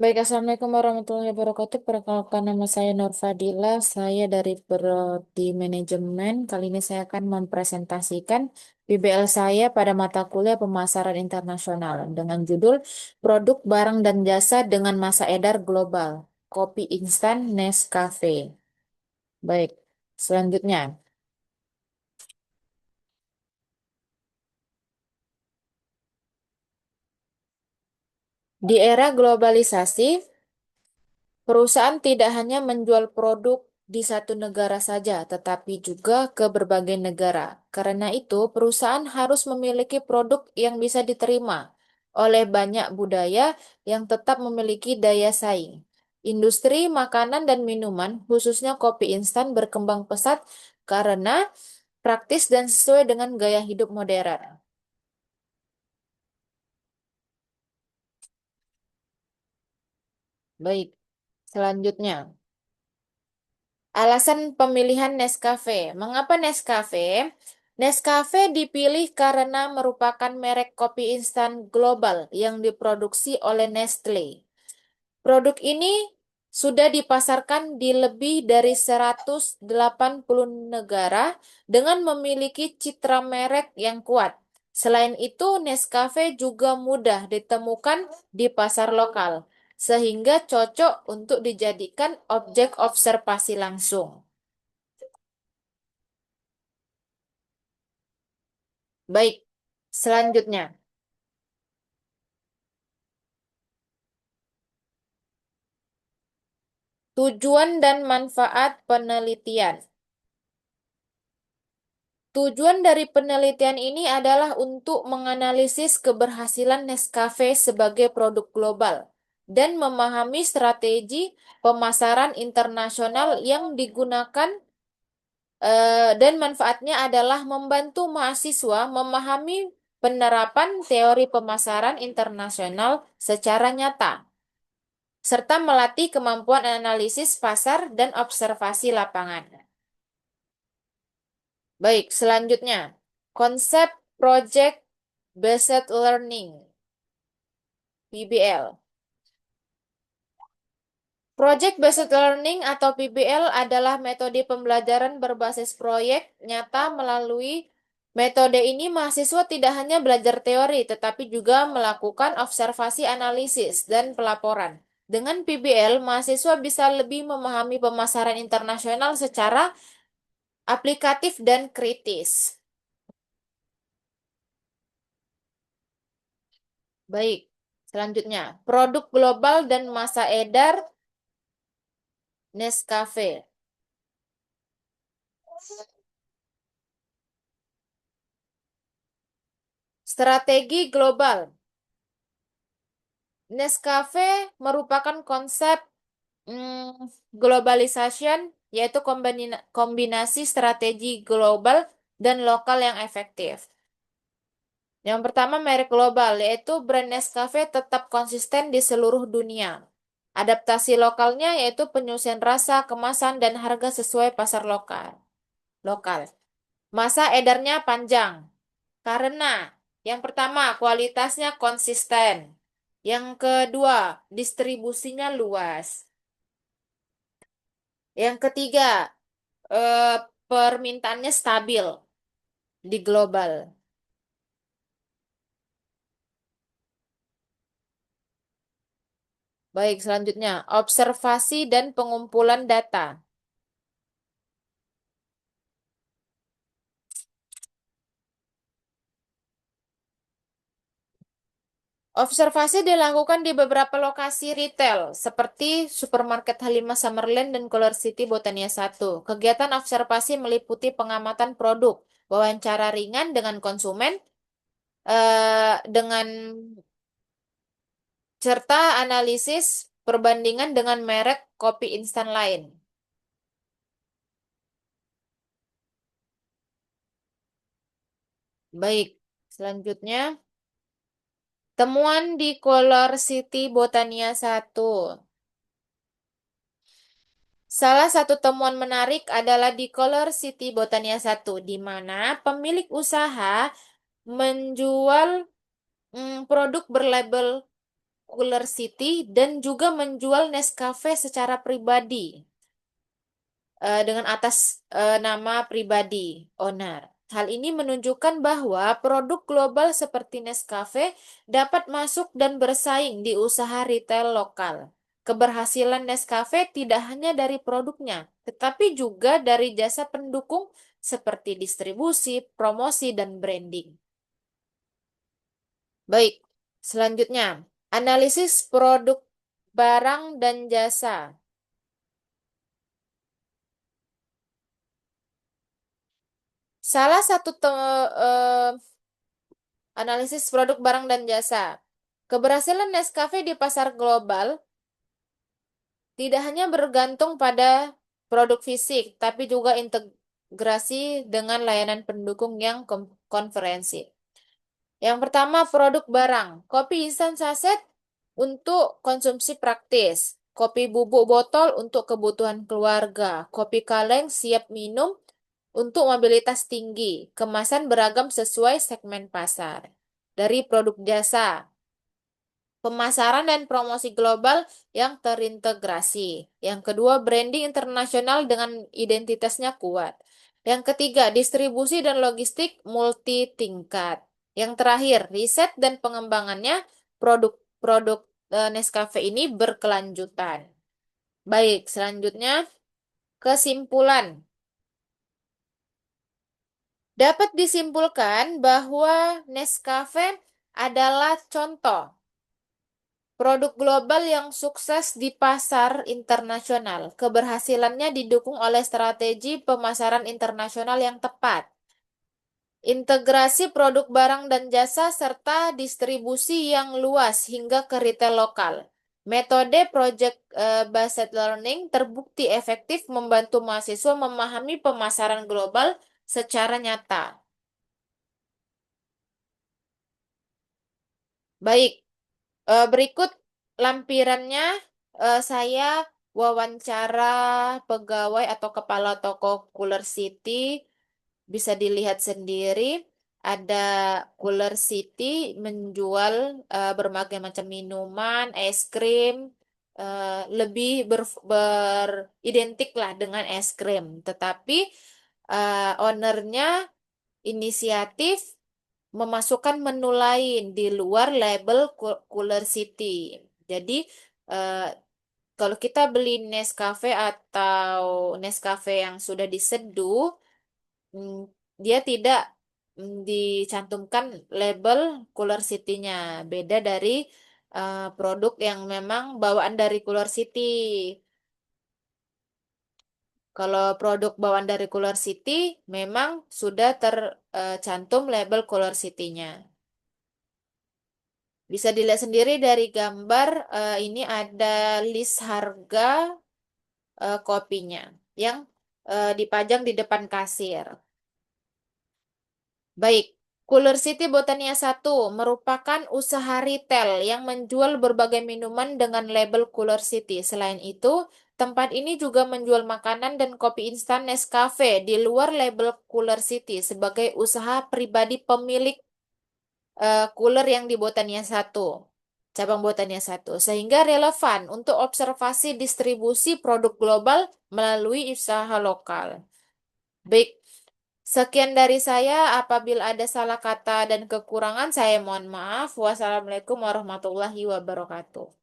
Baik, Assalamualaikum warahmatullahi wabarakatuh. Perkenalkan nama saya Nur Fadila. Saya dari Prodi Manajemen. Kali ini saya akan mempresentasikan PBL saya pada mata kuliah Pemasaran Internasional dengan judul Produk Barang dan Jasa dengan Masa Edar Global. Kopi instan Nescafe. Baik, selanjutnya. Di era globalisasi, perusahaan tidak hanya menjual produk di satu negara saja, tetapi juga ke berbagai negara. Karena itu, perusahaan harus memiliki produk yang bisa diterima oleh banyak budaya yang tetap memiliki daya saing. Industri makanan dan minuman, khususnya kopi instan, berkembang pesat karena praktis dan sesuai dengan gaya hidup modern. Baik, selanjutnya. Alasan pemilihan Nescafe. Mengapa Nescafe? Nescafe dipilih karena merupakan merek kopi instan global yang diproduksi oleh Nestle. Produk ini sudah dipasarkan di lebih dari 180 negara dengan memiliki citra merek yang kuat. Selain itu, Nescafe juga mudah ditemukan di pasar lokal, sehingga cocok untuk dijadikan objek observasi langsung. Baik, selanjutnya. Tujuan dan manfaat penelitian. Tujuan dari penelitian ini adalah untuk menganalisis keberhasilan Nescafe sebagai produk global dan memahami strategi pemasaran internasional yang digunakan, dan manfaatnya adalah membantu mahasiswa memahami penerapan teori pemasaran internasional secara nyata, serta melatih kemampuan analisis pasar dan observasi lapangan. Baik, selanjutnya. Konsep Project Based Learning, PBL. Project Based Learning atau PBL adalah metode pembelajaran berbasis proyek nyata. Melalui metode ini mahasiswa tidak hanya belajar teori, tetapi juga melakukan observasi analisis dan pelaporan. Dengan PBL, mahasiswa bisa lebih memahami pemasaran internasional secara aplikatif dan kritis. Baik, selanjutnya. Produk global dan masa edar Nescafe. Strategi global. Nescafe merupakan konsep globalization, yaitu kombinasi strategi global dan lokal yang efektif. Yang pertama, merek global, yaitu brand Nescafe tetap konsisten di seluruh dunia. Adaptasi lokalnya yaitu penyusian rasa, kemasan, dan harga sesuai pasar lokal. Lokal. Masa edarnya panjang. Karena yang pertama, kualitasnya konsisten. Yang kedua, distribusinya luas. Yang ketiga, eh, permintaannya stabil di global. Baik, selanjutnya, observasi dan pengumpulan data. Observasi dilakukan di beberapa lokasi retail, seperti supermarket Halimah Summerland dan Color City Botania 1. Kegiatan observasi meliputi pengamatan produk, wawancara ringan dengan konsumen, dengan serta analisis perbandingan dengan merek kopi instan lain. Baik, selanjutnya temuan di Color City Botania 1. Salah satu temuan menarik adalah di Color City Botania 1, di mana pemilik usaha menjual produk berlabel Cooler City dan juga menjual Nescafe secara pribadi dengan atas nama pribadi owner. Hal ini menunjukkan bahwa produk global seperti Nescafe dapat masuk dan bersaing di usaha retail lokal. Keberhasilan Nescafe tidak hanya dari produknya, tetapi juga dari jasa pendukung seperti distribusi, promosi, dan branding. Baik, selanjutnya, analisis produk barang dan jasa. Salah satu analisis produk barang dan jasa. Keberhasilan Nescafe di pasar global tidak hanya bergantung pada produk fisik, tapi juga integrasi dengan layanan pendukung yang konferensi. Yang pertama, produk barang. Kopi instan saset untuk konsumsi praktis. Kopi bubuk botol untuk kebutuhan keluarga. Kopi kaleng siap minum untuk mobilitas tinggi. Kemasan beragam sesuai segmen pasar. Dari produk jasa, pemasaran dan promosi global yang terintegrasi. Yang kedua, branding internasional dengan identitasnya kuat. Yang ketiga, distribusi dan logistik multi tingkat. Yang terakhir, riset dan pengembangannya produk-produk Nescafe ini berkelanjutan. Baik, selanjutnya kesimpulan. Dapat disimpulkan bahwa Nescafe adalah contoh produk global yang sukses di pasar internasional. Keberhasilannya didukung oleh strategi pemasaran internasional yang tepat, integrasi produk barang dan jasa, serta distribusi yang luas hingga ke retail lokal. Metode Project Based Learning terbukti efektif membantu mahasiswa memahami pemasaran global secara nyata. Baik, berikut lampirannya. Saya wawancara pegawai atau kepala toko Cooler City. Bisa dilihat sendiri. Ada Cooler City menjual berbagai macam minuman, es krim, lebih beridentik lah dengan es krim. Tetapi ownernya inisiatif memasukkan menu lain di luar label Cooler City. Jadi, eh, kalau kita beli Nescafe atau Nescafe yang sudah diseduh, mm, dia tidak dicantumkan label Cooler City-nya. Beda dari produk yang memang bawaan dari Cooler City. Kalau produk bawaan dari Cooler City memang sudah tercantum label Cooler City-nya. Bisa dilihat sendiri dari gambar, ini ada list harga kopinya yang dipajang di depan kasir. Baik, Cooler City Botania 1 merupakan usaha retail yang menjual berbagai minuman dengan label Cooler City. Selain itu, tempat ini juga menjual makanan dan kopi instan Nescafe di luar label Cooler City sebagai usaha pribadi pemilik cooler yang di Botania 1, cabang Botania 1, sehingga relevan untuk observasi distribusi produk global melalui usaha lokal. Baik, sekian dari saya. Apabila ada salah kata dan kekurangan, saya mohon maaf. Wassalamualaikum warahmatullahi wabarakatuh.